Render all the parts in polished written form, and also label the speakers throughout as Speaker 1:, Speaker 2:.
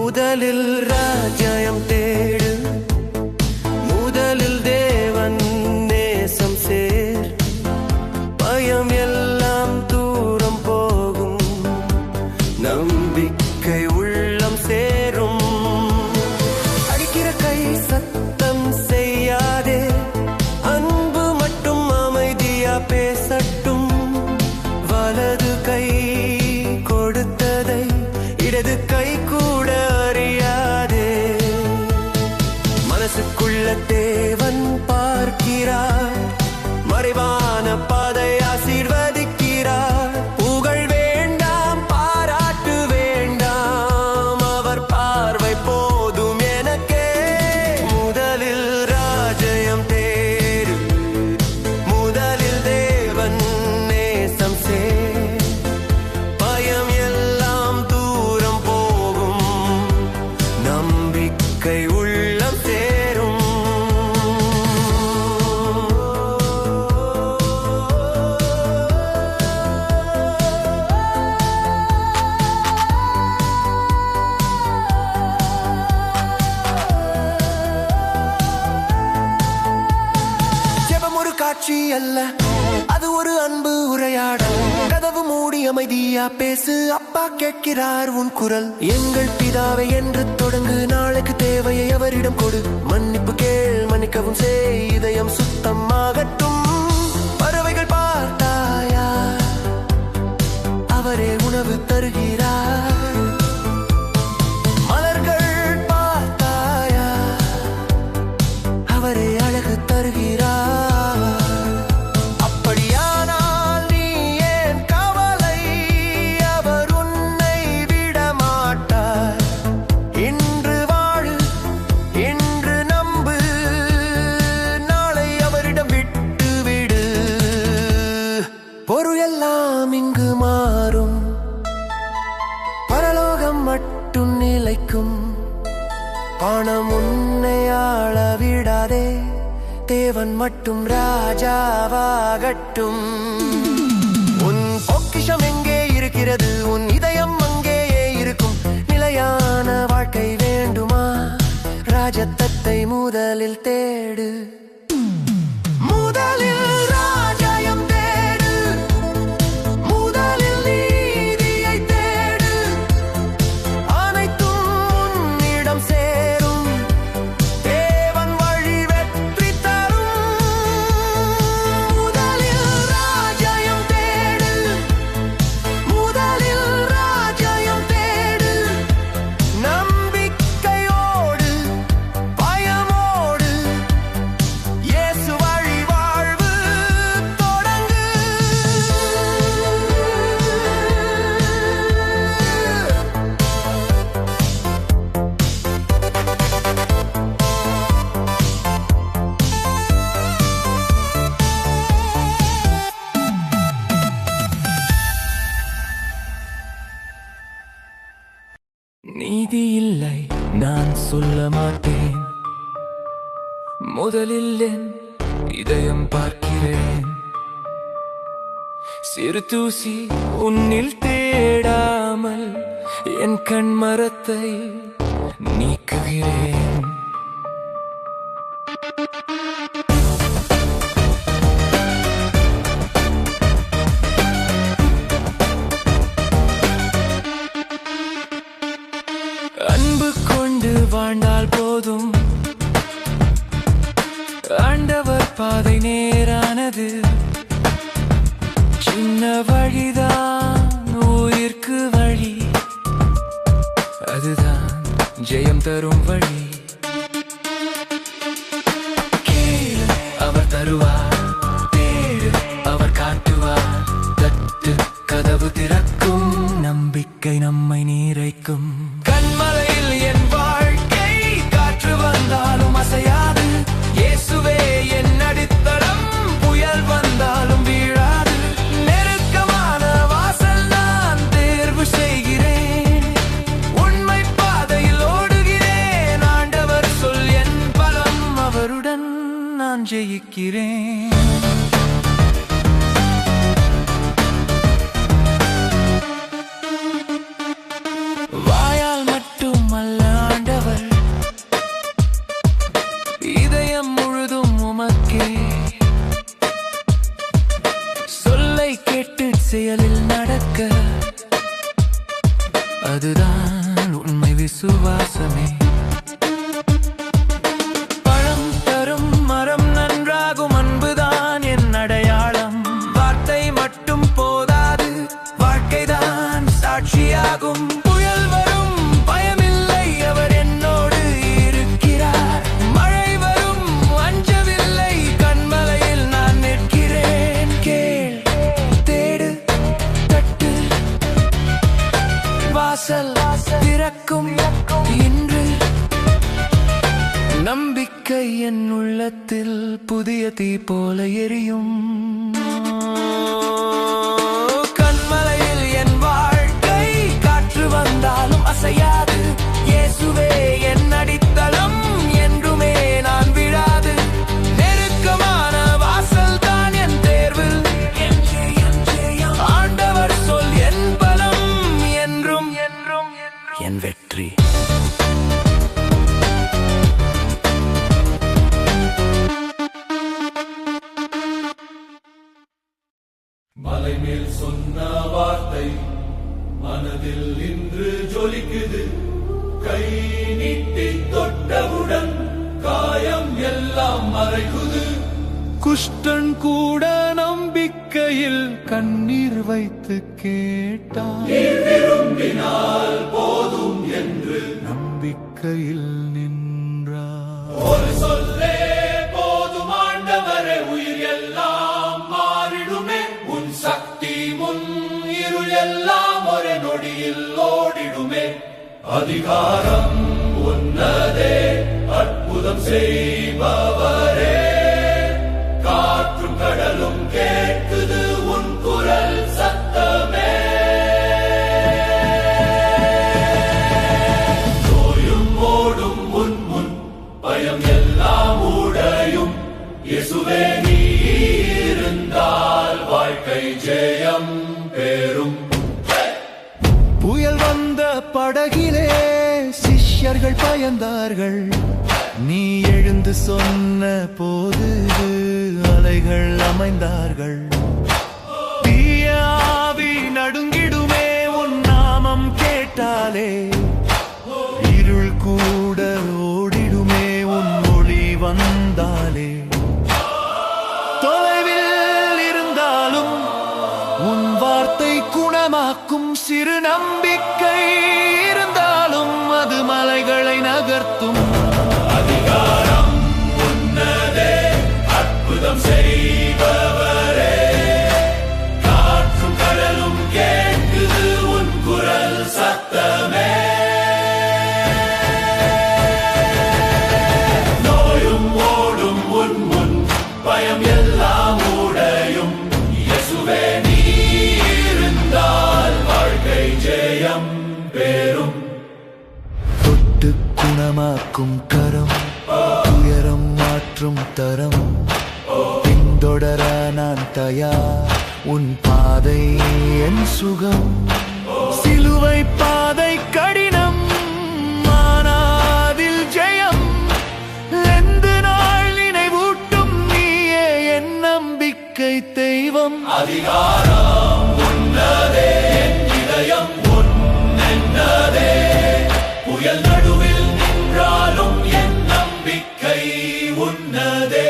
Speaker 1: முதலில் ராஜ்யம் தேடு, முதலில் தேவன் நேசம் சேர், பயம் எல்லாம் தூரம் போகும், நம்பிக்கை உள்ளம் சேரும். அடிக்கிற கை சத்தம் செய்யாதே, அன்பு மட்டும் அமைதியா பேசட்டும். வலது கை கொடுத்ததை இடது கை கூட அறியாதே. மனசுக்குள்ள தேவன் பார்க்கிறார், மறைவான பாதை ஆசீர்வதிக்கிறார். புகழ் வேண்டாம், பாராட்டு வேண்டாம், அவர் பார்வை போதும் எனக்கே. முதலில் ராஜ்யம் தேடு, முதலில் தேவன் நேசம் சேர், பயம் எல்லாம் தூரம் போகும், நம்பிக்கை உள்ளம் சேரும். ஜெபம் ஒரு காட்சி அல்ல, அது ஒரு அன்பு உரையாடல். கதவு மூடி அமைதியா பேசு, அப்பா கேட்கிறார் உன் குரல். எங்கள் பிதாவை என்று தொடங்கு, நாளைக்கு தேவையை அவரிடம் கொடு. மன்னிப்பு கேள், மன்னிக்கவும் செய், இதயம் சுத்தமாகட்டும். பறவைகள் பார்த்தாயா, அவரே உணவு தருகிறார். மலர்கள் பார்த்தாயா, அவரே அழகு தருகிறார். அப்படியானால் நீ ஏன் கவலை, அவர் உன்னை விட மாட்டார். இன்று வாழு, இன்று நம்பு, நாளை அவரிடம் விட்டு விடு. பொருள் எல்லாம் இங்கு மாறும், பரலோகம் மட்டும் நிலைக்கும். பணம் உன்னை ஆள விடாதே, தேவன் மட்டும் ராஜாவாகட்டும். உன் பொக்கிஷம் எங்கே இருக்கிறது, உன் இதயம் அங்கேயே இருக்கும். நிலையான வாழ்க்கை வேண்டுமா, ராஜத்தத்தை முதலில் தேடு. முதலில் ராஜ்யம் தேடு, முதலில் நீதியை தேடு, அனைத்தும் உன்னிடம் சேரும். தேவன் வழி வெற்றி தரும். முதலில் ராஜ்யம் தேடு, முதலில் ராஜ்யம் தேடு, நம்பிக்கையோடு பயமோடு, இயேசு வழி வாழ்வு தொடங்கு. நீதி இல்லை நான் சொல்ல மாட்டேன், முதலில் என் இதயம் பார்க்கிறேன். சிறு தூசி உன்னில் தேடாமல் என் கண் மரத்தை நீக்குகிறேன். அன்பு கொண்டு வாழ்ந்தால் போதும், ஆண்டவர் பாதை நேரானது. சின்ன வழிதான் உயிர்க்கு வழி, அதுதான் ஜெயம் தரும் வழி. கேளு அவர் தருவார், தேடு அவர் காட்டுவார். தட்டு கதவு திறக்கும், நம்பிக்கை நம்மை நிறைக்கும். கண்மலையில் என் வாழ்க்கை, காற்று வந்தாலும் அசையாது. இயேசுவே என் அடித்தளம், புயல் வந்தாலும் வீழாது. நெருக்கமான வாசல் நான் தேர்வு செய்கிறேன், உண்மை பாதையில் ஓடுகிறேன். ஆண்டவர் சொல் என் பலம், அவருடன் நான் ஜெயிக்கிறேன். வாயால் மட்டுமல்ல அதுதான் உண்மை விசுவாசமே. பழம் தரும் மரம் நன்றாகும், அன்புதான் என் அடையாளம். வார்த்தை மட்டும் போதாது, வாழ்க்கைதான் சாட்சியாகும். புயல் வரும் பயமில்லை, அவர் என்னோடு இருக்கிறார். மழை வரும் அஞ்சவில்லை, கண்மலையில் நான் நிற்கிறேன். கேள், தேடு, தட்டு, வாசல் திறக்கும் இன்று. நம்பிக்கை என் உள்ளத்தில் புதிய தீ போல எரியும். கண்மலையில் என் வாழ்க்கை காற்று வந்தாலும் அசையாது. இயேசுவே என் அடித்தளம், என்றுமே நான் விழாது. நெருக்கமான வாசல் தான் என் தேர்வு. ஆண்டவர் சொல் என் பலம், என்றும் என் வெற்றி.
Speaker 2: மலை மேல் சொன்ன வார்த்தை மனதில் இன்று ஜொலிக்குது. கை நீட்டி தொட்டவுடன் காயம் எல்லாம் மறைக்குது.
Speaker 1: குஷ்டன் கூட நம்பிக்கையில் கண்ணீர் வைத்து கேட்டான்.
Speaker 2: விரும்பினால் போதும் என்று
Speaker 1: நம்பிக்கையில் நின்றார்.
Speaker 2: ஒரு சொல்லே போதும் ஆண்டவரே, உயிர் எல்லாம் மாறிடுமே. உன் சக்தி முன் இருள் எல்லாம் ஒரு நொடியில் ஓடிடுமே. அதிகாரம் உன்னதே, அற்புதம் செய்பவரே. காற்றும் கடலும் கேட்குது உன் குரல் சத்தமே. நோயும் ஓடும் உன் முன், பயம் எல்லாம் உடையும். இயேசுவே நீ இருந்தால் வாழ்க்கை ஜெயம் பெறும்.
Speaker 1: புயல் வந்த படகிலே சிஷ்யர்கள் பயந்தார்கள். நீ எழுந்து சொன்ன போது அலைகள் அமைந்தார்கள். தீய ஆவி நடுங்கிடுமே உன் நாமம் கேட்டாலே. இருள் கூட ஓடிடுமே உன் ஒளி வந்தாலே. தொலைவில் இருந்தாலும் உன் வார்த்தை குணமாக்கும். சிறு நம்பிக்கை இருந்தாலும் அது மலைகளை நகர்த்தும்.
Speaker 2: அதிகாரம் உன்னதே, அற்புதம் செய்பவரே. காற்றும் கடலும் கேட்குது உன் குரல் சத்தமே. நோயும் ஓடும் உன் முன், பயம் எல்லாம் உடையும். இயேசுவே நீ இருந்தால் வாழ்க்கை ஜெயம் பெறும்.
Speaker 1: தொட்டு குணமாக்கும் கரம், துயரம் மாற்றும் தரம். பின்தொடர நான் தயார், உன் பாதை என் சுகம். சிலுவை பாதை கடினம், ஆனாதில் ஜெயம். எந்த நாள் நினைவூட்டும் நீயே என் நம்பிக்கை தெய்வம்.
Speaker 2: அதிகாரம் உன்னதே, என் இதயம் உன்னதே. புயல் நடுவில் நின்றாலும் என் நம்பிக்கை உன்னதே.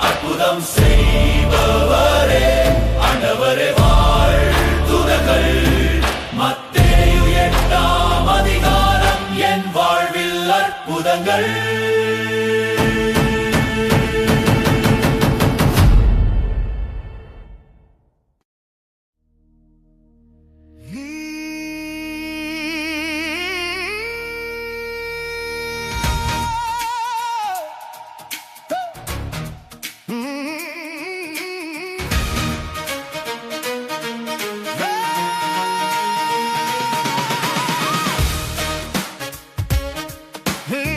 Speaker 2: அற்புதம் செய்பவரே, ஆண்டவரே வாழ்த்துதல்கள். மத்தேயு 8ஆம் அதிகாரம் என் வாழ்வில் அற்புதங்கள்.
Speaker 1: Hey,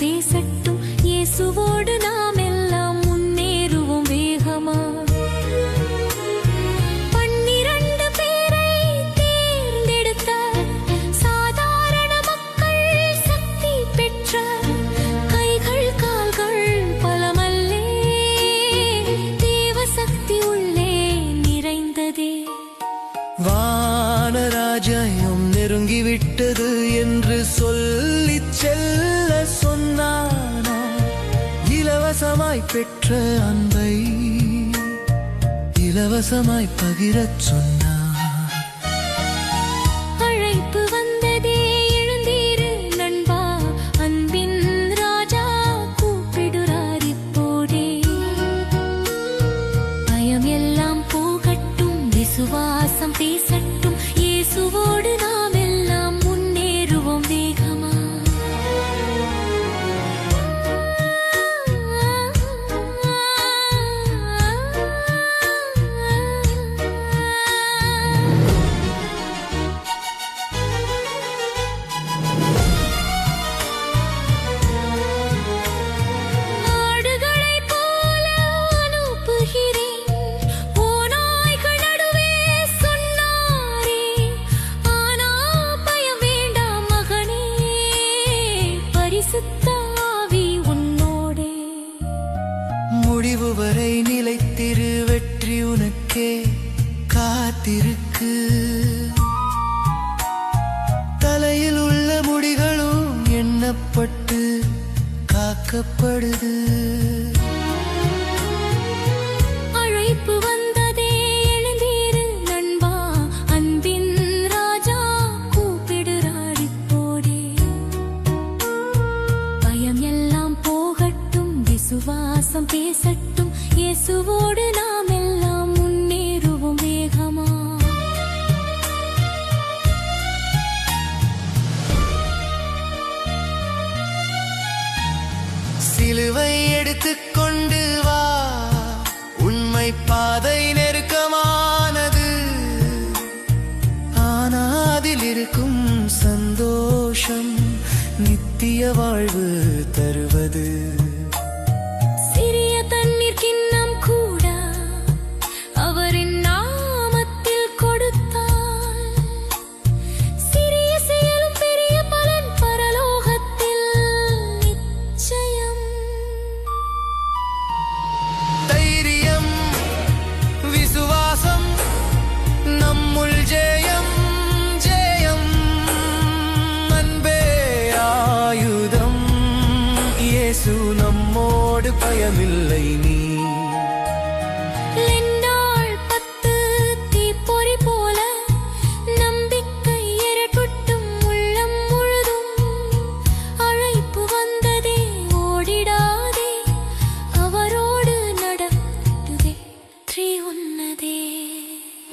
Speaker 3: பேசட்டும், இயேசுவோடு நாம் எல்லாம் முன்னேறுவோம் வேகமா. 12 பேரை தேர்ந்தெடுத்தார், சாதாரண மக்கள் சக்தி பெற்றார். கைகள் கால்கள் பலமல்லே, தேவ சக்தி உள்ளே நிறைந்ததே.
Speaker 1: வானராஜ்யம் நெருங்கிவிட்டது என்று சொல்லிச் செல்ல சொன்னானா, இலவசமாய் பெற்ற அன்பை இலவசமாய் பகிரச் சொன்னார்.
Speaker 3: அழைப்பு வந்ததே, எழுந்தீரு நண்பா, அன்பின் ராஜா கூப்பிடுறார் இப்போதே. பயம் எல்லாம் போகட்டும், விசுவாசம் பேசட்டும், இயேசுவோடு நாம் எல்லாம் முன்னேறுவோம் வேகமா. ஆடுகளைப் போல அனுப்புகிறேன், ஓநாய்கள் நடுவே சொன்னாரே. ஆனா பயம் வேண்டாம் மகனே, பரிசுத்த ஆவி உன்னோடே.
Speaker 1: முடிவு வரை நிலைத்திரு, வெற்றி உனக்கே காத்திருக்கு. தலையில் உள்ள முடிகளும் எண்ணப்பட்டு காக்கப்படுது.
Speaker 3: அழைப்பு வந்ததே, எழுந்தீரு நண்பா, அன்பின் ராஜா கூப்பிடுறார் இப்போதே. பயம் எல்லாம் போகட்டும், விசுவாசம் பேசட்டும், இயேசுவோடு நாம் எல்லாம் முன்னேறுவோம் வேகமா.
Speaker 1: சிலுவை எடுத்துக்கொண்டு வா, உண்மை பாதை நெருக்கமானது. ஆனா அதில் இருக்கும் சந்தோஷம் நித்திய வாழ்வு தருவது.
Speaker 3: சிறிய தண்ணீர் கிண்ணம் கூட அவரின் நாமத்தில் கொடுத்தால், சிறிய செயலும் பெரிய பலன் பரலோகத்தில் நிச்சயம்.
Speaker 1: தைரியம், விசுவாசம், நம்முள் ஜெயம் ஜெயம். அன்பே ஆயுதம், இயேசு நம்மோடு, பயமில்லை நீ.
Speaker 3: லென்னாள் 10 தீப்பொறி போல நம்பிக்கை எரட்டுட்டும் உள்ளம் முழுதும். அழைப்பு வந்ததே, ஓடிடாதே, அவரோடு நடத்துதே, வெற்றி உன்னதே.